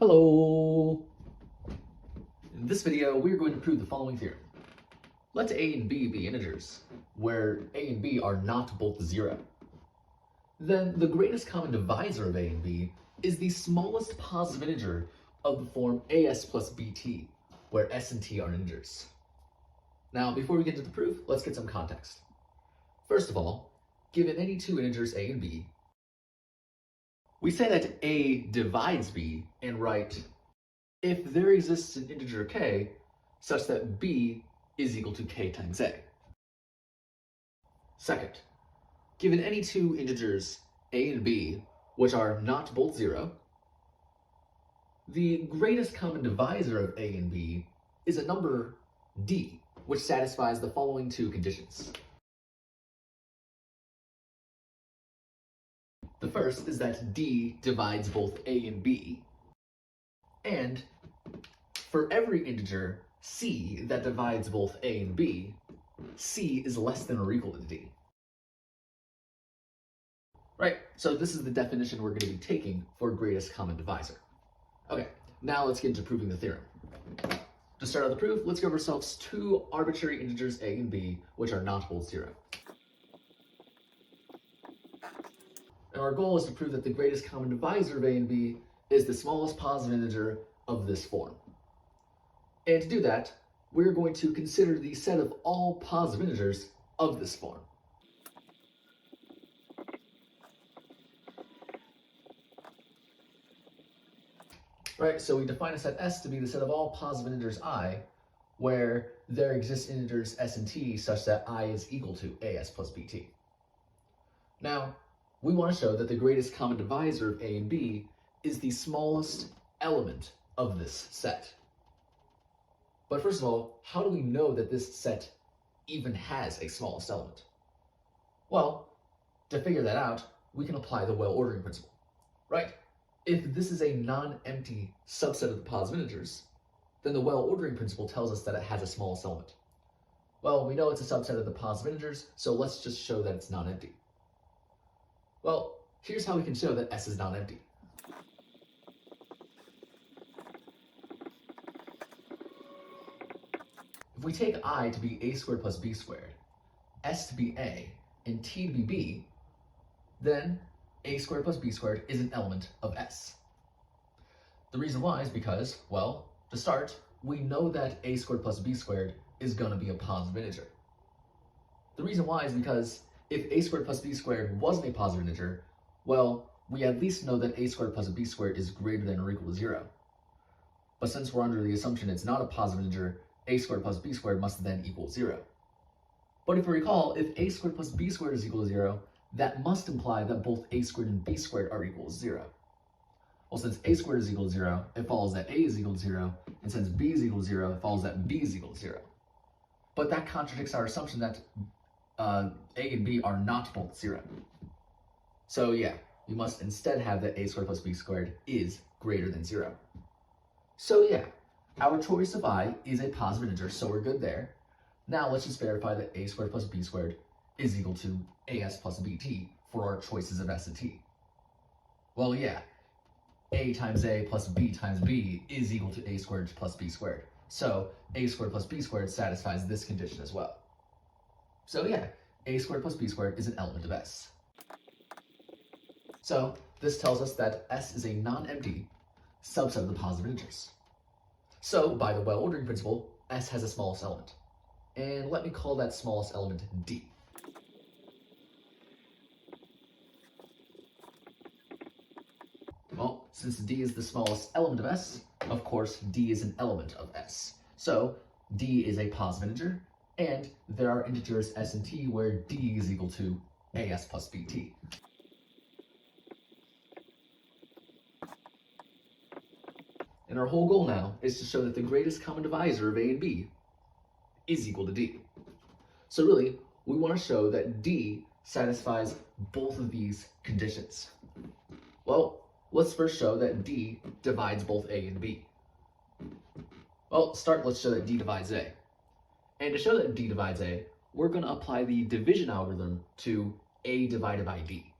Hello! In this video, we are going to prove the following theorem. Let a and b be integers, where a and b are not both 0. Then the greatest common divisor of a and b is the smallest positive integer of the form as plus bt, where s and t are integers. Now, before we get into the proof, let's get some context. First of all, given any two integers a and b, we say that a divides b and write if there exists an integer k such that b is equal to k times a. Second, given any two integers a and b which are not both 0, the greatest common divisor of a and b is a number d, which satisfies the following two conditions. The first is that d divides both a and b, and for every integer c that divides both a and b, c is less than or equal to d. Right, so this is the definition we're going to be taking for greatest common divisor. Okay, now let's get into proving the theorem. To start out the proof, let's give ourselves two arbitrary integers a and b which are not both 0. And our goal is to prove that the greatest common divisor of a and b is the smallest positive integer of this form. And to do that, we're going to consider the set of all positive integers of this form. Right, so we define a set S to be the set of all positive integers I, where there exist integers s and t such that I is equal to as plus bt. Now, we want to show that the greatest common divisor of a and b is the smallest element of this set. But first of all, how do we know that this set even has a smallest element? Well, to figure that out, we can apply the well-ordering principle, right? If this is a non-empty subset of the positive integers, then the well-ordering principle tells us that it has a smallest element. Well, we know it's a subset of the positive integers, so let's just show that it's non-empty. Well, here's how we can show that S is non-empty. If we take I to be a squared plus b squared, s to be a, and t to be b, then a squared plus b squared is an element of S. The reason why is because, well, to start, we know that a squared plus b squared is going to be a positive integer. The reason why is because if a squared plus b squared wasn't a positive integer, well, we at least know that a squared plus b squared is greater than or equal to 0. But since we're under the assumption it's not a positive integer, a squared plus b squared must then equal 0. But if you recall, if a squared plus b squared is equal to 0, that must imply that both a squared and b squared are equal to 0. Well, since a squared is equal to 0, it follows that a is equal to 0, and since b is equal to 0, it follows that b is equal to 0. But that contradicts our assumption that a and b are not both 0. So yeah, we must instead have that a squared plus b squared is greater than 0. So yeah, our choice of I is a positive integer, so we're good there. Now let's just verify that a squared plus b squared is equal to as plus bt for our choices of s and t. Well, yeah, a times a plus b times b is equal to a squared plus b squared. So a squared plus b squared satisfies this condition as well. So yeah, a squared plus b squared is an element of S. So this tells us that S is a non-empty subset of the positive integers. So by the well-ordering principle, S has a smallest element. And let me call that smallest element D. Well, since D is the smallest element of S, of course D is an element of S. So D is a positive integer, and there are integers s and t where d is equal to as plus bt. And our whole goal now is to show that the greatest common divisor of a and b is equal to d. So really, we want to show that d satisfies both of these conditions. Well, let's first show that d divides both a and b. Well, let's show that d divides a. And to show that d divides a, we're going to apply the division algorithm to a divided by d.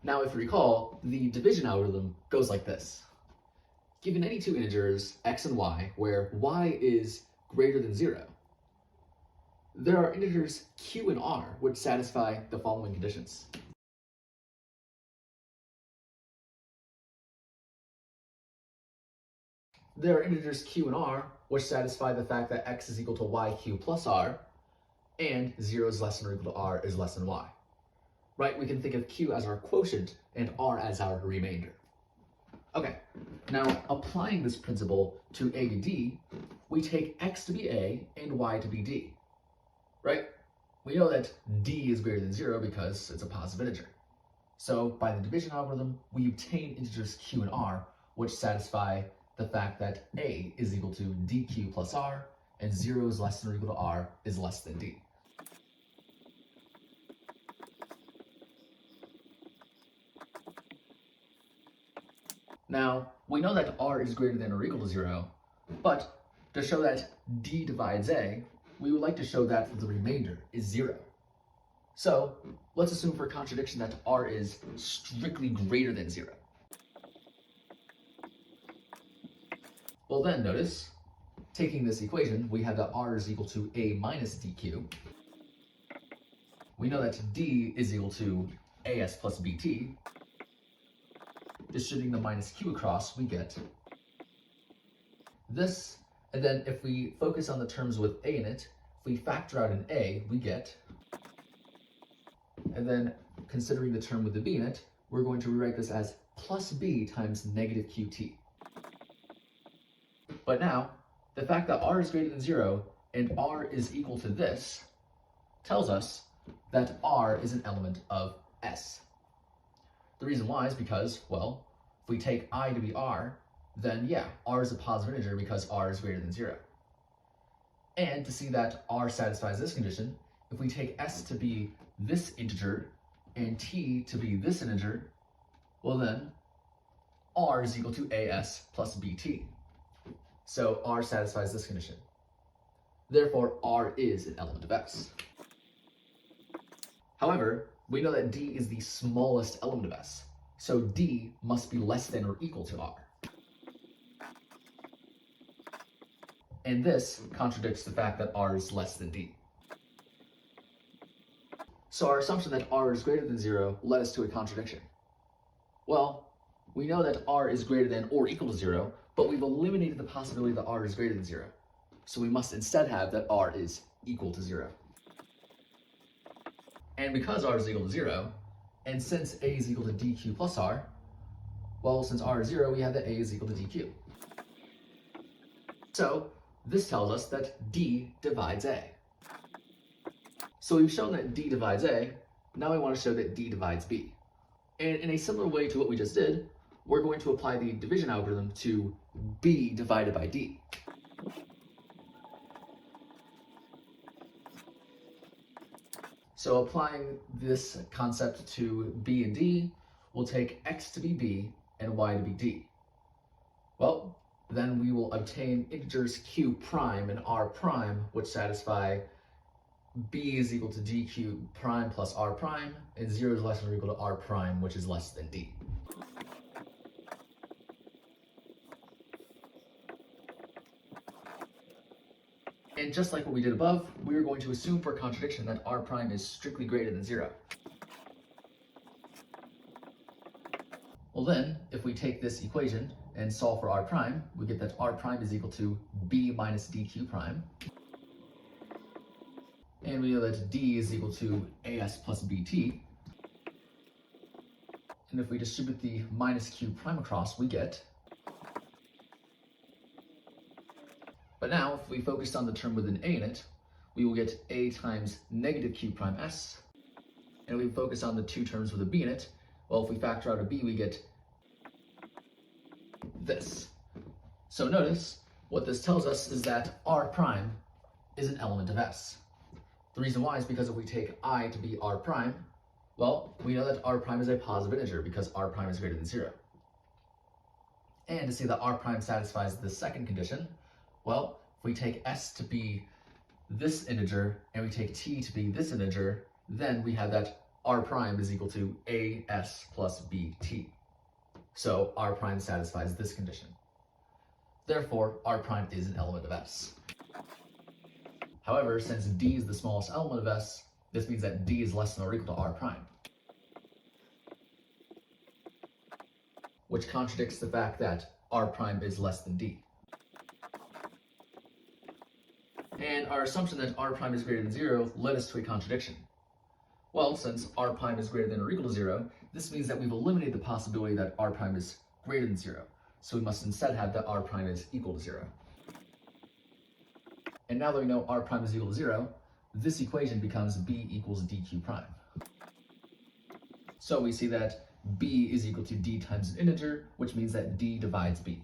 Now, if you recall, the division algorithm goes like this. Given any two integers, x and y, where y is greater than 0, there are integers q and r which satisfy the following conditions. There are integers q and r which satisfy the fact that x is equal to yq plus r, and 0 is less than or equal to r is less than y. Right, we can think of q as our quotient and r as our remainder. Okay, now applying this principle to a to d, we take x to be a and y to be d. Right? We know that d is greater than 0 because it's a positive integer. So by the division algorithm, we obtain integers q and r which satisfy the fact that a is equal to dq plus r, and 0 is less than or equal to r is less than d. Now, we know that r is greater than or equal to 0, but to show that d divides a, we would like to show that the remainder is 0. So, let's assume for contradiction that r is strictly greater than 0. Well then, notice, taking this equation, we have that r is equal to a minus dq. We know that d is equal to as plus bt. Distributing the minus q across, we get this, and then if we focus on the terms with a in it, if we factor out an a, we get, and then considering the term with the b in it, we're going to rewrite this as plus b times negative qt. But now, the fact that r is greater than 0 and r is equal to this tells us that r is an element of S. The reason why is because, well, if we take I to be R, then yeah, R is a positive integer because R is greater than 0. And to see that R satisfies this condition, if we take S to be this integer and T to be this integer, well then, R is equal to AS plus BT. So R satisfies this condition. Therefore, R is an element of S. However, we know that D is the smallest element of S, so D must be less than or equal to R. And this contradicts the fact that R is less than D. So our assumption that R is greater than 0 led us to a contradiction. Well, we know that R is greater than or equal to 0, but we've eliminated the possibility that R is greater than 0. So we must instead have that R is equal to 0. And because R is equal to 0, and since A is equal to dq plus R, well, since R is 0, we have that A is equal to dq. So this tells us that D divides A. So we've shown that D divides A, now we want to show that D divides B. And in a similar way to what we just did, we're going to apply the division algorithm to B divided by D. So applying this concept to B and D, we'll take X to be B and Y to be D. Well, then we will obtain integers Q prime and R prime, which satisfy B is equal to dq prime plus R prime, and 0 is less than or equal to R prime, which is less than D. And just like what we did above, we are going to assume for contradiction that R prime is strictly greater than 0. Well then, if we take this equation and solve for R prime, we get that R prime is equal to B minus dq prime. And we know that D is equal to AS plus BT. And if we distribute the minus Q prime across, we get. But now, if we focused on the term with an A in it, we will get A times negative Q prime S. And if we focus on the two terms with a B in it, well, if we factor out a B, we get this. So notice, what this tells us is that R prime is an element of S. The reason why is because if we take I to be R prime, well, we know that R prime is a positive integer because R prime is greater than 0. And to see that R prime satisfies the second condition, well, if we take S to be this integer and we take T to be this integer, then we have that r prime is equal to as plus bt. So r prime satisfies this condition. Therefore, r prime is an element of S. However, since d is the smallest element of S, this means that d is less than or equal to r prime, which contradicts the fact that r prime is less than d. And our assumption that r prime is greater than 0 led us to a contradiction. Well, since r prime is greater than or equal to 0, this means that we've eliminated the possibility that r prime is greater than 0. So we must instead have that r prime is equal to 0. And now that we know r prime is equal to 0, this equation becomes b equals dq prime. So we see that b is equal to d times an integer, which means that d divides b.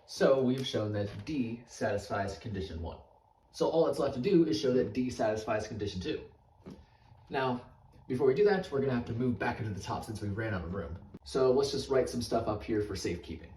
So we've shown that d satisfies condition 1. So all that's left to do is show that d satisfies condition 2. Now, before we do that, we're going to have to move back into the top since we ran out of room. So let's just write some stuff up here for safekeeping.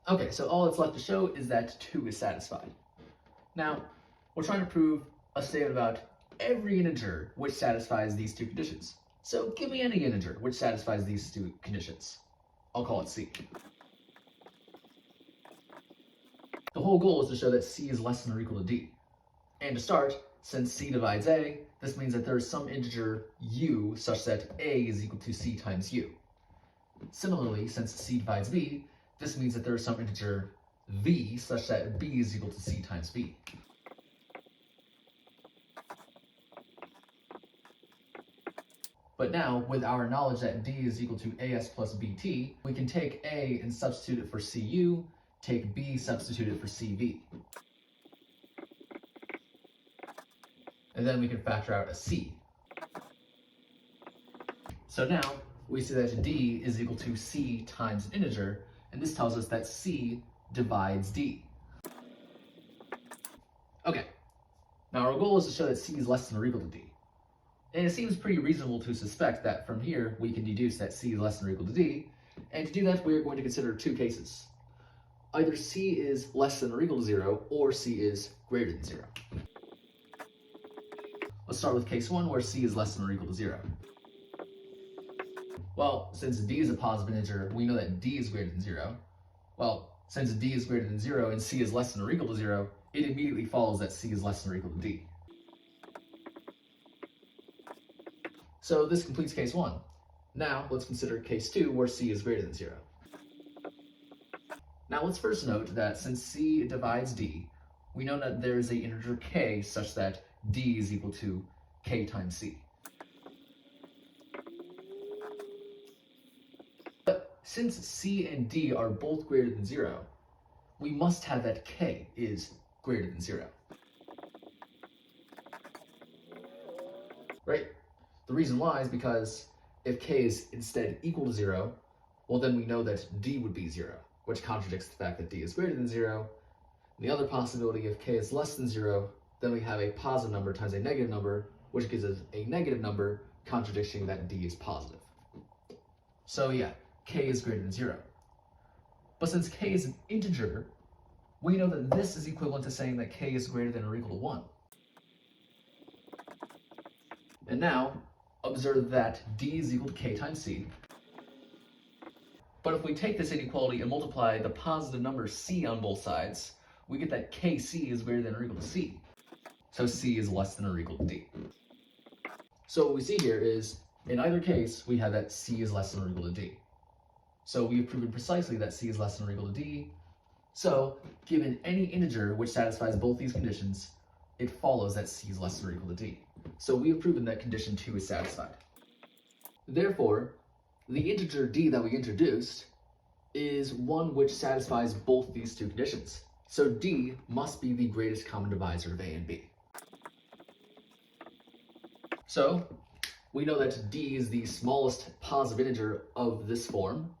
Okay, so all that's left to show is that 2 is satisfied. Now, we're trying to prove a statement about every integer which satisfies these two conditions. So give me any integer which satisfies these two conditions. I'll call it c. The whole goal is to show that c is less than or equal to d. And to start, since c divides a, this means that there is some integer u such that a is equal to c times u. Similarly, since c divides b, this means that there is some integer v such that b is equal to c times b. But now, with our knowledge that d is equal to as plus bt, we can take a and substitute it for cu, take b, substitute it for cv. And then we can factor out a c. So now, we see that d is equal to c times an integer, and this tells us that c divides d. Okay, now our goal is to show that c is less than or equal to d. And it seems pretty reasonable to suspect that from here we can deduce that c is less than or equal to d, and to do that we are going to consider two cases. Either c is less than or equal to 0, or c is greater than 0. Let's start with case 1 where c is less than or equal to 0. Well, since d is a positive integer, we know that d is greater than 0. Well, since d is greater than 0 and c is less than or equal to 0, it immediately follows that c is less than or equal to d. So this completes case 1. Now let's consider case 2 where c is greater than 0. Now let's first note that since c divides d, we know that there is an integer k such that d is equal to k times c. But since c and d are both greater than 0, we must have that k is greater than 0. Right? The reason why is because if k is instead equal to 0, well then we know that d would be 0, which contradicts the fact that d is greater than 0. And the other possibility, if k is less than 0, then we have a positive number times a negative number, which gives us a negative number, contradicting that d is positive. So yeah, k is greater than 0. But since k is an integer, we know that this is equivalent to saying that k is greater than or equal to 1. And now, observe that d is equal to k times c. But if we take this inequality and multiply the positive number c on both sides, we get that kc is greater than or equal to c. So c is less than or equal to d. So what we see here is, in either case, we have that c is less than or equal to d. So we have proven precisely that c is less than or equal to d. So, given any integer which satisfies both these conditions, it follows that c is less than or equal to d. So we have proven that condition 2 is satisfied. Therefore, the integer d that we introduced is one which satisfies both these two conditions. So d must be the greatest common divisor of a and b. So we know that d is the smallest positive integer of this form.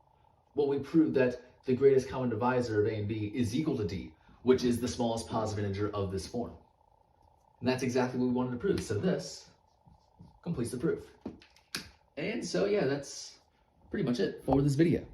Well, we proved that the greatest common divisor of a and b is equal to d, which is the smallest positive integer of this form. And that's exactly what we wanted to prove. So this completes the proof. And so yeah, that's pretty much it for this video.